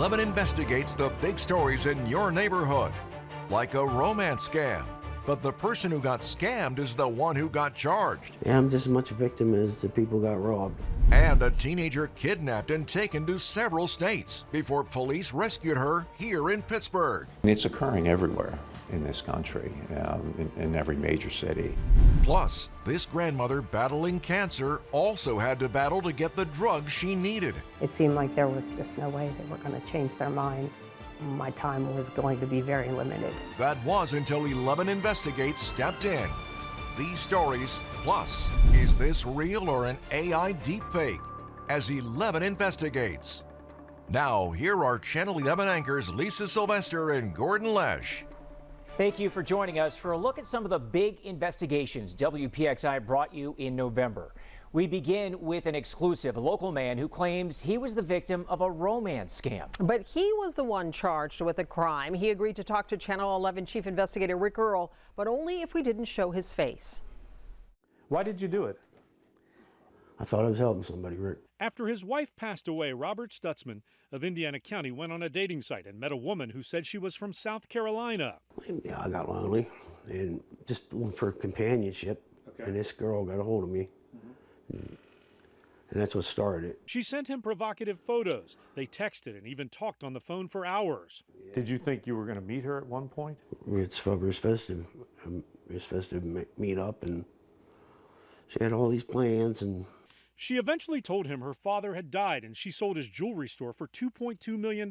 11 investigates the big stories in your neighborhood, like a romance scam. But the person who got scammed is the one who got charged. Yeah, I'm just as much a victim as the people who got robbed. And a teenager kidnapped and taken to several states before police rescued her here in Pittsburgh. It's occurring everywhere in this country, in every major city. Plus, this grandmother battling cancer also had to battle to get the drugs she needed. It seemed like there was just no way they were going to change their minds. My time was going to be very limited. That was until 11 Investigates stepped in. These stories, plus, is this real or an AI deepfake? As 11 Investigates. Now, here are Channel 11 anchors Lisa Sylvester and Gordon Lesh. Thank you for joining us for a look at some of the big investigations WPXI brought you in November. We begin with an exclusive, a local man who claims he was the victim of a romance scam. But he was the one charged with a crime. He agreed to talk to Channel 11 Chief Investigator Rick Earl, but only if we didn't show his face. Why did you do it? I thought I was helping somebody, Rick. After his wife passed away, Robert Stutzman of Indiana County went on a dating site and met a woman who said she was from South Carolina. Yeah, I got lonely and just looking for companionship. Okay. And this girl got a hold of me. And that's what started it. She sent him provocative photos. They texted and even talked on the phone for hours. Did you think you were going to meet her at one point? We were supposed to meet up, and she had all these plans. And she eventually told him her father had died and she sold his jewelry store for $2.2 million.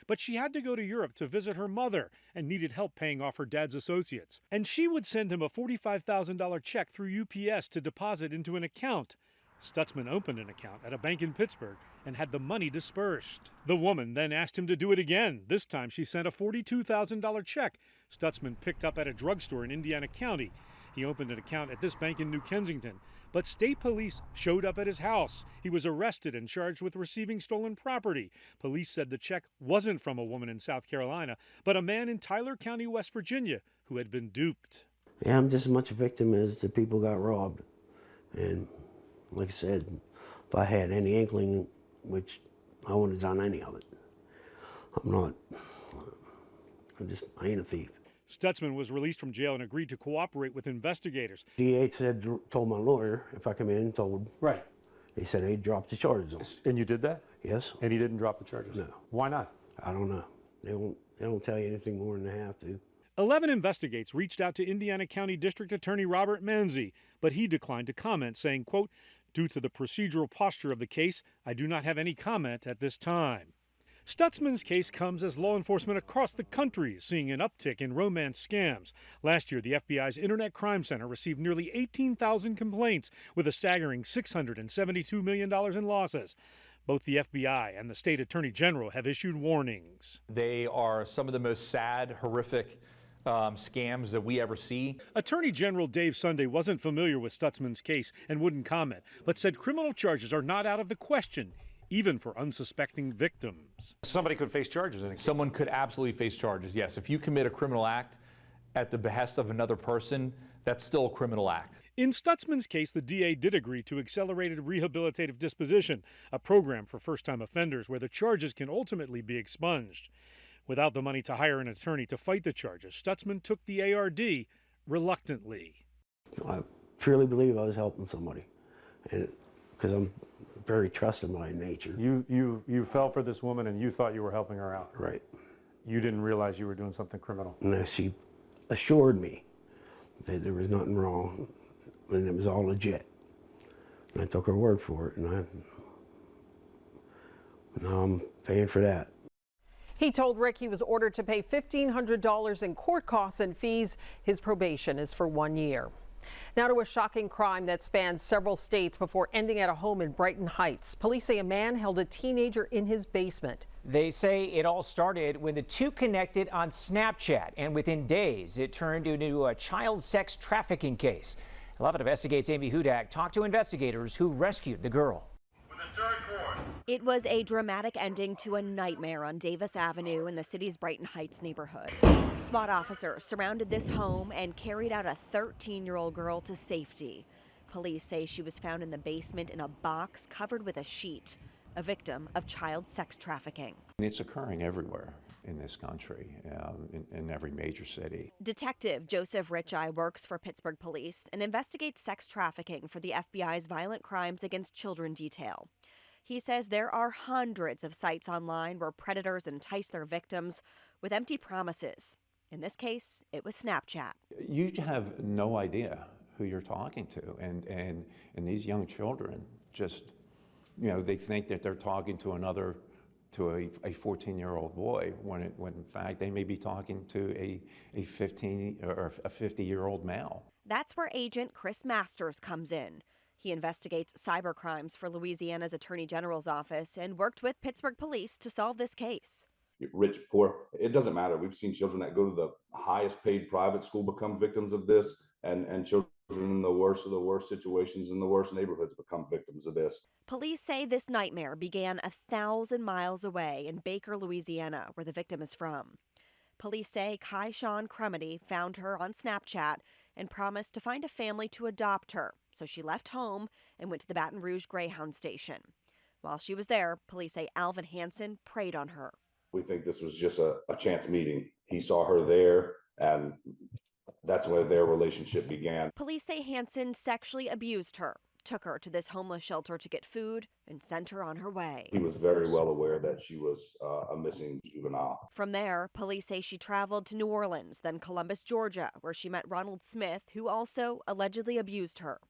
But she had to go to Europe to visit her mother and needed help paying off her dad's associates. And she would send him a $45,000 check through UPS to deposit into an account. Stutzman opened an account at a bank in Pittsburgh and had the money dispersed. The woman then asked him to do it again. This time she sent a $42,000 check Stutzman picked up at a drugstore in Indiana County. He opened an account at this bank in New Kensington, but state police showed up at his house. He was arrested and charged with receiving stolen property. Police said the check wasn't from a woman in South Carolina, but a man in Tyler County, West Virginia, who had been duped. Yeah, I'm just as much a victim as the people who got robbed. And like I said, if I had any inkling, which I wouldn't have done any of it. I ain't a thief. Stutzman was released from jail and agreed to cooperate with investigators. DA told my lawyer if I come in, Right. He said he'd drop the charges on. And you did that? Yes. And he didn't drop the charges? No. Why not? I don't know. They don't tell you anything more than they have to. 11 Investigates reached out to Indiana County District Attorney Robert Manzi, but he declined to comment, saying, quote, "Due to the procedural posture of the case, I do not have any comment at this time." Stutzman's case comes as law enforcement across the country is seeing an uptick in romance scams. Last year, the FBI's Internet Crime Center received nearly 18,000 complaints with a staggering $672 million in losses. Both the FBI and the state attorney general have issued warnings. They are some of the most sad, horrific scams that we ever see. Attorney General Dave Sunday wasn't familiar with Stutzman's case and wouldn't comment, but said criminal charges are not out of the question, even for unsuspecting victims. Somebody could face charges in a case. Someone could absolutely face charges, yes. If you commit a criminal act at the behest of another person, that's still a criminal act. In Stutzman's case, the DA did agree to accelerated rehabilitative disposition, a program for first-time offenders where the charges can ultimately be expunged. Without the money to hire an attorney to fight the charges, Stutzman took the ARD reluctantly. I truly believe I was helping somebody, and because I'm very trusting by nature. You fell for this woman and you thought you were helping her out. Right. You didn't realize you were doing something criminal. And she assured me that there was nothing wrong and it was all legit. And I took her word for it, and now I'm paying for that. He told Rick he was ordered to pay $1,500 in court costs and fees. His probation is for 1 year. Now to a shocking crime that spans several states before ending at a home in Brighton Heights. Police say a man held a teenager in his basement. They say it all started when the two connected on Snapchat, and within days it turned into a child sex trafficking case. 11 Investigates Amy Hudak talked to investigators who rescued the girl. It was a dramatic ending to a nightmare on Davis Avenue in the city's Brighton Heights neighborhood. SWAT officers surrounded this home and carried out a 13-year-old girl to safety. Police say she was found in the basement in a box covered with a sheet. a victim of child sex trafficking. It's occurring everywhere in this country, in every major city. Detective Joseph Richeye works for Pittsburgh Police and investigates sex trafficking for the FBI's Violent Crimes Against Children detail. He says there are hundreds of sites online where predators entice their victims with empty promises. In this case, it was Snapchat. You have no idea who you're talking to, and these young children just, they think that they're talking to a 14-year-old boy when in fact they may be talking to a 15 or a 50-year-old male. That's where Agent Chris Masters comes in. He investigates cybercrimes for Louisiana's Attorney General's office and worked with Pittsburgh Police to solve this case. Rich, poor, it doesn't matter. We've seen children that go to the highest paid private school become victims of this, and children in the worst of the worst situations in the worst neighborhoods become victims of this. Police say this nightmare began 1,000 miles away in Baker, Louisiana, where the victim is from. Police say Kai-Shawn Crumedy found her on Snapchat and promised to find a family to adopt her, so she left home and went to the Baton Rouge Greyhound station. While she was there, police say Alvin Hansen preyed on her. We think this was just a chance meeting. He saw her there, and that's where their relationship began. Police say Hansen sexually abused her, took her to this homeless shelter to get food, and sent her on her way. He was very well aware that she was a missing juvenile. From there, police say she traveled to New Orleans, then Columbus, Georgia, where she met Ronald Smith, who also allegedly abused her.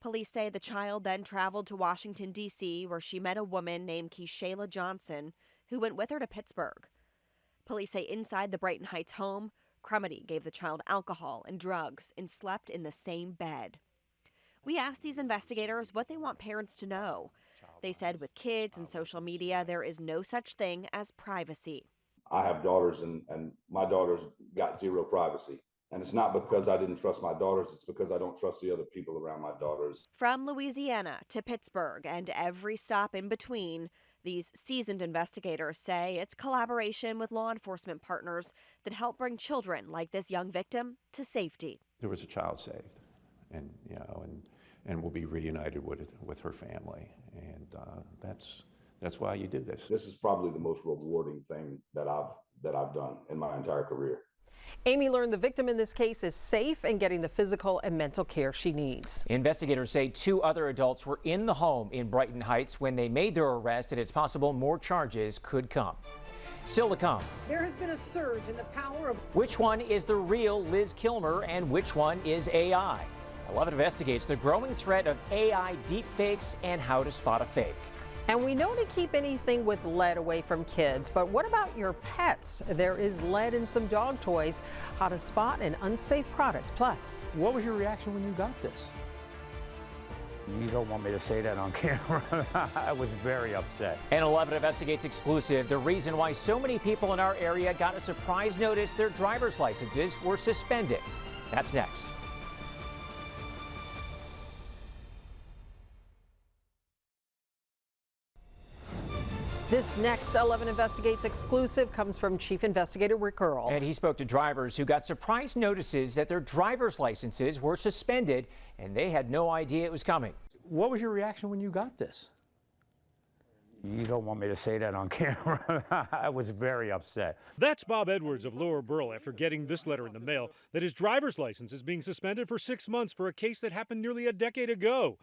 Police say the child then traveled to Washington, D.C., where she met a woman named Keshayla Johnson, who went with her to Pittsburgh. Police say inside the Brighton Heights home, Crumedy gave the child alcohol and drugs and slept in the same bed. We asked these investigators what they want parents to know. They said with kids and social media, there is no such thing as privacy. I have daughters, and my daughters got zero privacy. And it's not because I didn't trust my daughters, it's because I don't trust the other people around my daughters. From Louisiana to Pittsburgh and every stop in between, these seasoned investigators say it's collaboration with law enforcement partners that help bring children like this young victim to safety. There was a child saved, and will be reunited with her family, and that's why you do this. This is probably the most rewarding thing that I've done in my entire career. Amy learned the victim in this case is safe and getting the physical and mental care she needs. Investigators say 2 other adults were in the home in Brighton Heights when they made their arrest, and it's possible more charges could come. Still to come. There has been a surge in the power of... Which one is the real Liz Kilmer and which one is AI? 11 investigates the growing threat of AI deepfakes and how to spot a fake. And we know to keep anything with lead away from kids, but what about your pets? There is lead in some dog toys. How to spot an unsafe product. Plus, What was your reaction when you got this? You don't want me to say that on camera. I was very upset. And 11 investigates exclusive the reason why so many people in our area got a surprise notice their driver's licenses were suspended. That's next. this next 11 Investigates exclusive comes from Chief Investigator Rick Earl. And he spoke to drivers who got surprise notices that their driver's licenses were suspended, and they had no idea it was coming. What was your reaction when you got this? You don't want me to say that on camera. I was very upset. That's Bob Edwards of Lower Burl after getting this letter in the mail that his driver's license is being suspended for 6 months for a case that happened nearly a decade ago.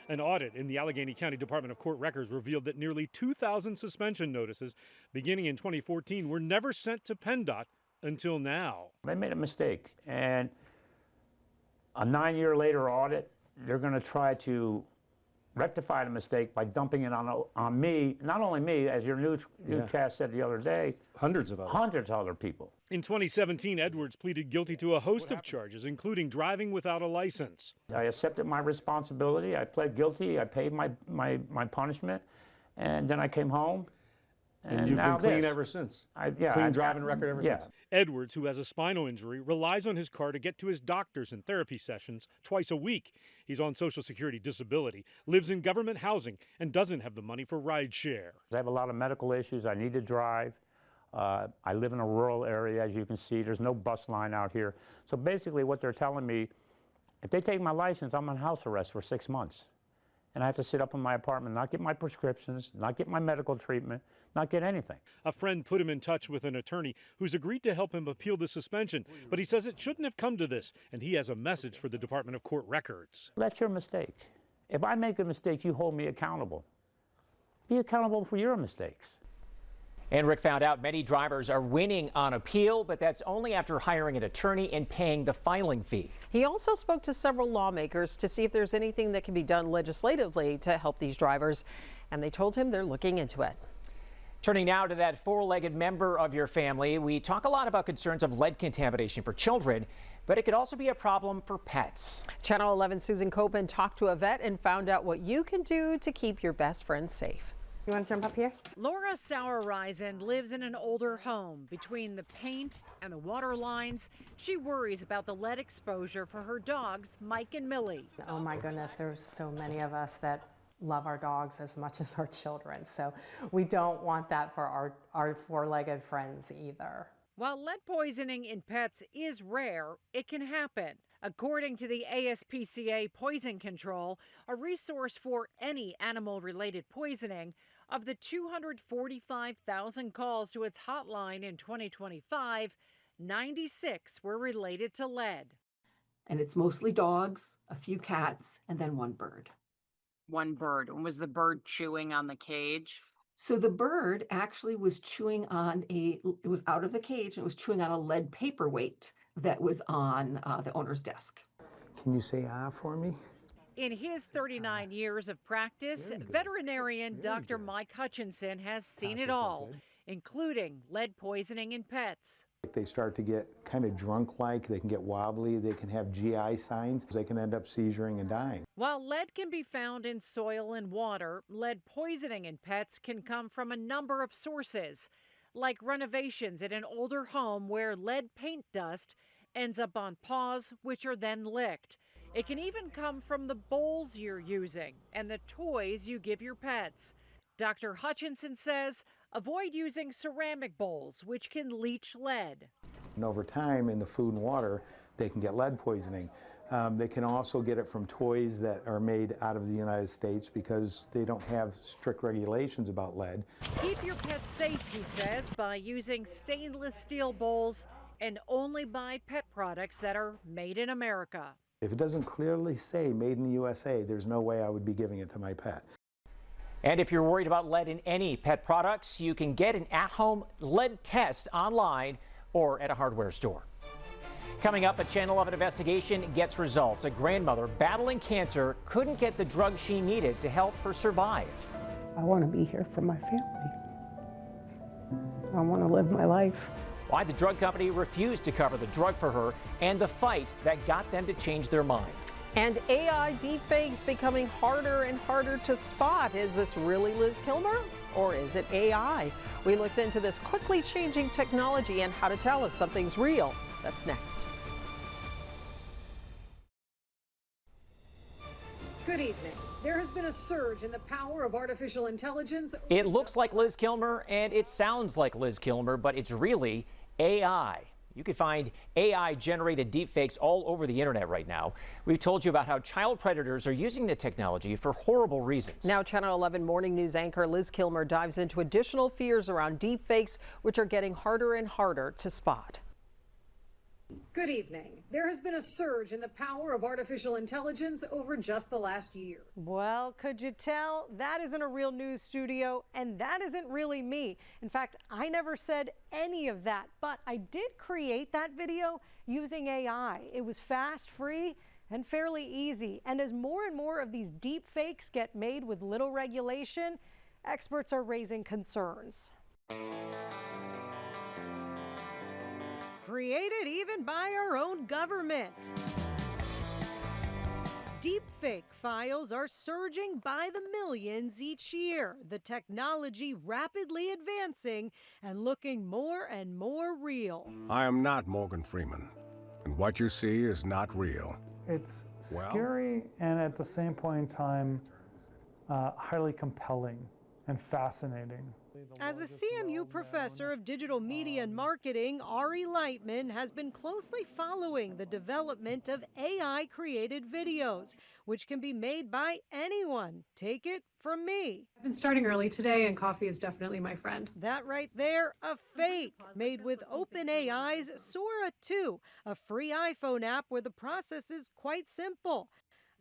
An audit in the Allegheny County Department of Court Records revealed that nearly 2,000 suspension notices beginning in 2014 were never sent to PennDOT until now. They made a mistake, and a 9-year later audit, they're going to try to rectify the mistake by dumping it on me, not only me, as your newscast said the other day, hundreds of other people. In 2017, Edwards pleaded guilty to a host of charges, including driving without a license. I accepted my responsibility. I pled guilty. I paid my punishment, and then I came home. And you've been clean ever since. Clean driving record ever since. Edwards, who has a spinal injury, relies on his car to get to his doctors and therapy sessions twice a week. He's on Social Security disability, lives in government housing, and doesn't have the money for rideshare. I have a lot of medical issues. I need to drive. I live in a rural area, as you can see. There's no bus line out here. So basically what they're telling me, if they take my license, I'm on house arrest for 6 months. and I have to sit up in my apartment, not get my prescriptions, not get my medical treatment, not get anything. A friend put him in touch with an attorney who's agreed to help him appeal the suspension, but he says it shouldn't have come to this, and he has a message for the Department of Court Records. That's your mistake. If I make a mistake, you hold me accountable. Be accountable for your mistakes. And Rick found out many drivers are winning on appeal, but that's only after hiring an attorney and paying the filing fee. He also spoke to several lawmakers to see if there's anything that can be done legislatively to help these drivers, and they told him they're looking into it. Turning now to that four-legged member of your family, we talk a lot about concerns of lead contamination for children, but it could also be a problem for pets. Channel 11's Susan Copen talked to a vet and found out what you can do to keep your best friend safe. You want to jump up here? Laura Sauerreisen lives in an older home. Between the paint and the water lines, she worries about the lead exposure for her dogs, Mike and Millie. Oh my goodness, there's so many of us that love our dogs as much as our children. So we don't want that for our four-legged friends either. While lead poisoning in pets is rare, it can happen. According to the ASPCA Poison Control, a resource for any animal-related poisoning, of the 245,000 calls to its hotline in 2025, 96 were related to lead. And it's mostly dogs, a few cats, and then one bird. One bird. And was the bird chewing on the cage? So the bird actually was chewing on it was out of the cage and it was chewing on a lead paperweight that was on the owner's desk. Can you say ah for me? In his 39 years of practice, veterinarian Dr. Mike Hutchinson has seen it all, including lead poisoning in pets. They start to get kind of drunk-like, they can get wobbly, they can have GI signs, they can end up seizuring and dying. While lead can be found in soil and water, lead poisoning in pets can come from a number of sources, like renovations in an older home where lead paint dust ends up on paws, which are then licked. It can even come from the bowls you're using and the toys you give your pets. Dr. Hutchinson says avoid using ceramic bowls, which can leach lead. And over time, in the food and water, they can get lead poisoning. They can also get it from toys that are made out of the United States because they don't have strict regulations about lead. Keep your pets safe, he says, by using stainless steel bowls and only buy pet products that are made in America. If it doesn't clearly say made in the USA, there's no way I would be giving it to my pet. And if you're worried about lead in any pet products, you can get an at-home lead test online or at a hardware store. Coming up, a Channel 11 investigation gets results. A grandmother battling cancer couldn't get the drug she needed to help her survive. I want to be here for my family. I want to live my life. Why the drug company refused to cover the drug for her and the fight that got them to change their mind. And AI deepfakes becoming harder and harder to spot. Is this really Liz Kilmer or is it AI? We looked into this quickly changing technology and how to tell if something's real. That's next. Good evening. There has been a surge in the power of artificial intelligence. It looks like Liz Kilmer and it sounds like Liz Kilmer, but it's really AI. You can find AI-generated deepfakes all over the internet right now. We've told you about how child predators are using the technology for horrible reasons. Now, Channel 11 Morning News anchor Liz Kilmer dives into additional fears around deepfakes, which are getting harder and harder to spot. Good evening. There has been a surge in the power of artificial intelligence over just the last year. Well, could you tell? That isn't a real news studio, and that isn't really me. In fact, I never said any of that, but I did create that video using AI. It was fast, free, and fairly easy. And as more and more of these deep fakes get made with little regulation, experts are raising concerns. Created even by our own government. Deepfake files are surging by the millions each year, the technology rapidly advancing and looking more and more real. I am not Morgan Freeman, and what you see is not real. It's scary and at the same point in time, highly compelling and fascinating. As a CMU professor of digital media and marketing, Ari Lightman has been closely following the development of AI-created videos, which can be made by anyone. Take it from me. I've been starting early today, and coffee is definitely my friend. That right there, a fake, made with OpenAI's Sora 2, a free iPhone app where the process is quite simple.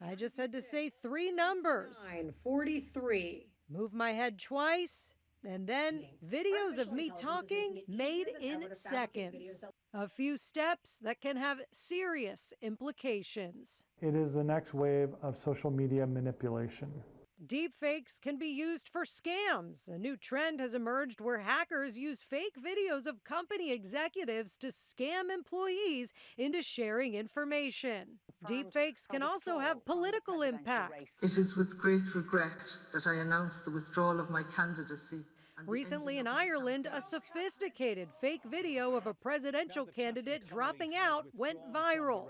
I just had to say 3 numbers. 43. Move my head twice, and then videos of me talking made in seconds. A few steps that can have serious implications. It is the next wave of social media manipulation. Deepfakes can be used for scams. A new trend has emerged where hackers use fake videos of company executives to scam employees into sharing information. Deepfakes can also have political impacts. It is with great regret that I announce the withdrawal of my candidacy. Recently in Ireland, a sophisticated fake video of a presidential candidate dropping out went viral.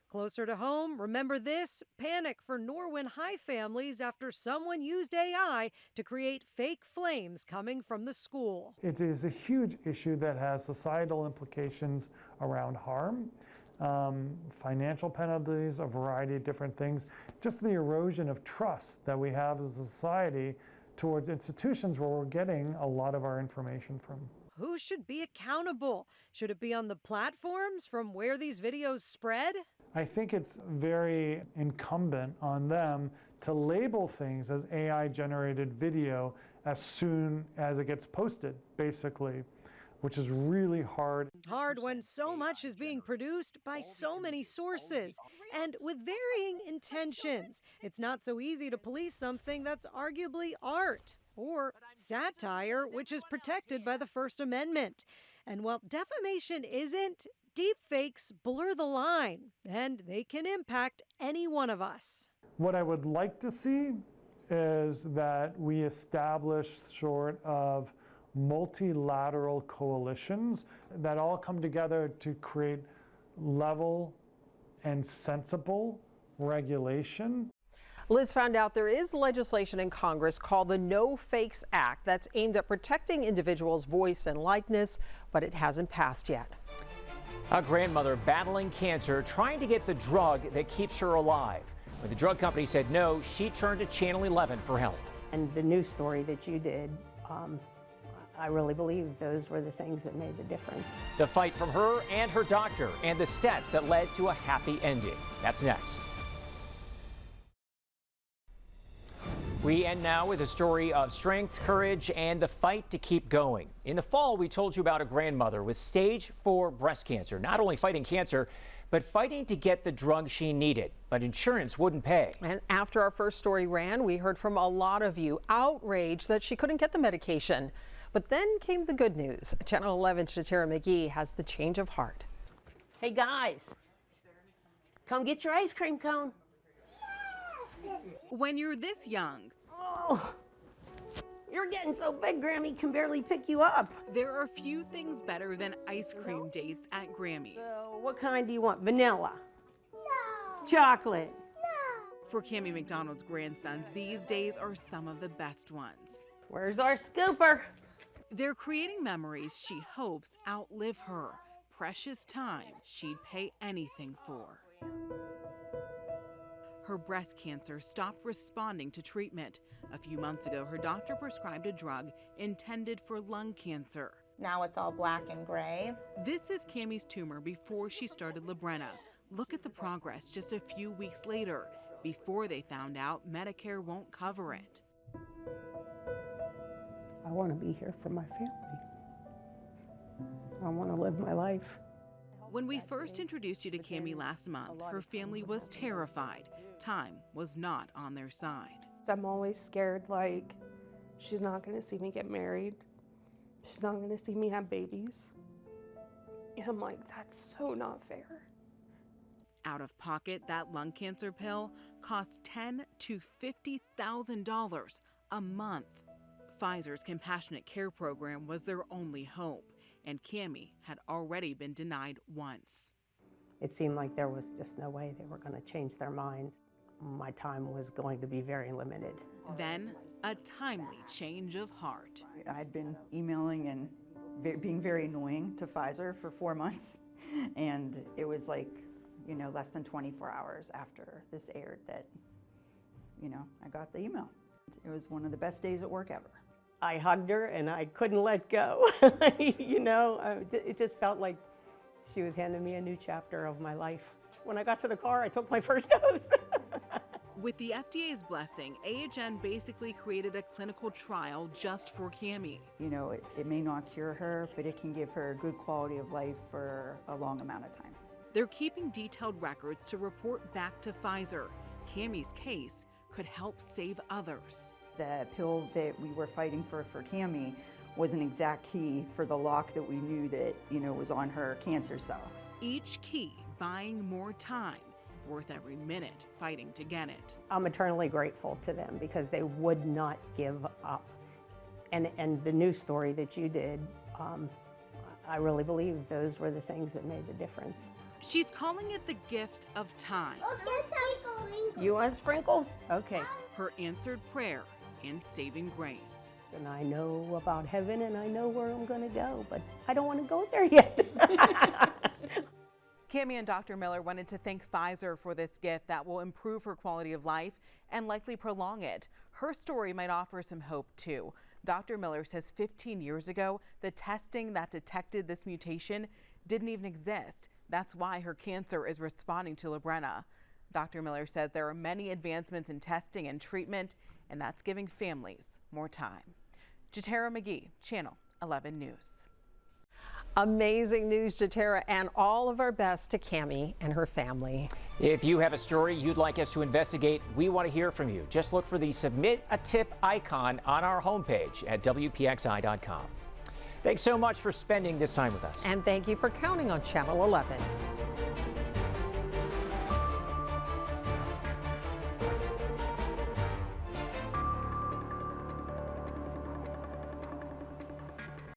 Closer to home, remember this? Panic for Norwin High families after someone used AI to create fake flames coming from the school. It is a huge issue that has societal implications around harm, financial penalties, a variety of different things, just the erosion of trust that we have as a society towards institutions where we're getting a lot of our information from. Who should be accountable? Should it be on the platforms from where these videos spread? I think it's very incumbent on them to label things as AI-generated video as soon as it gets posted, basically, which is really hard. Hard when so much is being produced by so many sources and with varying intentions. It's not so easy to police something that's arguably art or satire, which is protected by the First Amendment. And while defamation isn't, deepfakes blur the line, and they can impact any one of us. What I would like to see is that we establish sort of multilateral coalitions that all come together to create level and sensible regulation. Liz found out there is legislation in Congress called the No Fakes Act that's aimed at protecting individuals' voice and likeness, but it hasn't passed yet. A grandmother battling cancer trying to get the drug that keeps her alive. When the drug company said no, she turned to Channel 11 for help. And the news story that you did, I really believe those were the things that made the difference. The fight from her and her doctor and the steps that led to a happy ending. That's next. We end now with a story of strength, courage, and the fight to keep going. In the fall, we told you about a grandmother with stage 4 breast cancer, not only fighting cancer, but fighting to get the drug she needed, but insurance wouldn't pay. And after our first story ran, we heard from a lot of you outraged that she couldn't get the medication. But then came the good news. Channel 11's Shatara McGee has the change of heart. Hey guys, come get your ice cream cone. When you're this young, oh, you're getting so big, Grammy can barely pick you up. There are few things better than ice cream dates at Grammy's. So what kind do you want? Vanilla? No. Chocolate? No. For Cammie McDonald's grandsons, these days are some of the best ones. Where's our scooper? They're creating memories she hopes outlive her. Precious time she'd pay anything for. Her breast cancer stopped responding to treatment. A few months ago, her doctor prescribed a drug intended for lung cancer. Now it's all black and gray. This is Cammie's tumor before she started Librena. Look at the progress just a few weeks later, before they found out Medicare won't cover it. I want to be here for my family. I want to live my life. When we first introduced you to Cammie last month, her family was terrified. Time was not on their side. I'm always scared, like, she's not going to see me get married. She's not going to see me have babies. And I'm like, that's so not fair. Out of pocket, that lung cancer pill costs $10,000 to $50,000 a month. Pfizer's Compassionate Care program was their only hope, and Cammie had already been denied once. It seemed like there was just no way they were going to change their minds. My time was going to be very limited. Then, a timely change of heart. I'd been emailing and being very annoying to Pfizer for 4 months, and it was like, less than 24 hours after this aired that, I got the email. It was one of the best days at work ever. I hugged her and I couldn't let go. It just felt like she was handing me a new chapter of my life. When I got to the car, I took my first dose. With the FDA's blessing, AHN basically created a clinical trial just for Cammie. It may not cure her, but it can give her a good quality of life for a long amount of time. They're keeping detailed records to report back to Pfizer. Cammie's case could help save others. The pill that we were fighting for Cammie was an exact key for the lock that we knew that, was on her cancer cell. Each key buying more time, worth every minute fighting to get it. I'm eternally grateful to them because they would not give up. And the news story that you did, I really believe those were the things that made the difference. She's calling it the gift of time. You want sprinkles? Okay. Her answered prayer and saving grace. And I know about heaven and I know where I'm going to go, but I don't want to go there yet. Cammie and Dr. Miller wanted to thank Pfizer for this gift that will improve her quality of life and likely prolong it. Her story might offer some hope too. Dr. Miller says 15 years ago, the testing that detected this mutation didn't even exist. That's why her cancer is responding to Lorbrena. Dr. Miller says there are many advancements in testing and treatment, and that's giving families more time. Jatera McGee, Channel 11 News. Amazing news, Jatera, and all of our best to Cammie and her family. If you have a story you'd like us to investigate, we want to hear from you. Just look for the Submit a Tip icon on our homepage at WPXI.com. Thanks so much for spending this time with us. And thank you for counting on Channel 11.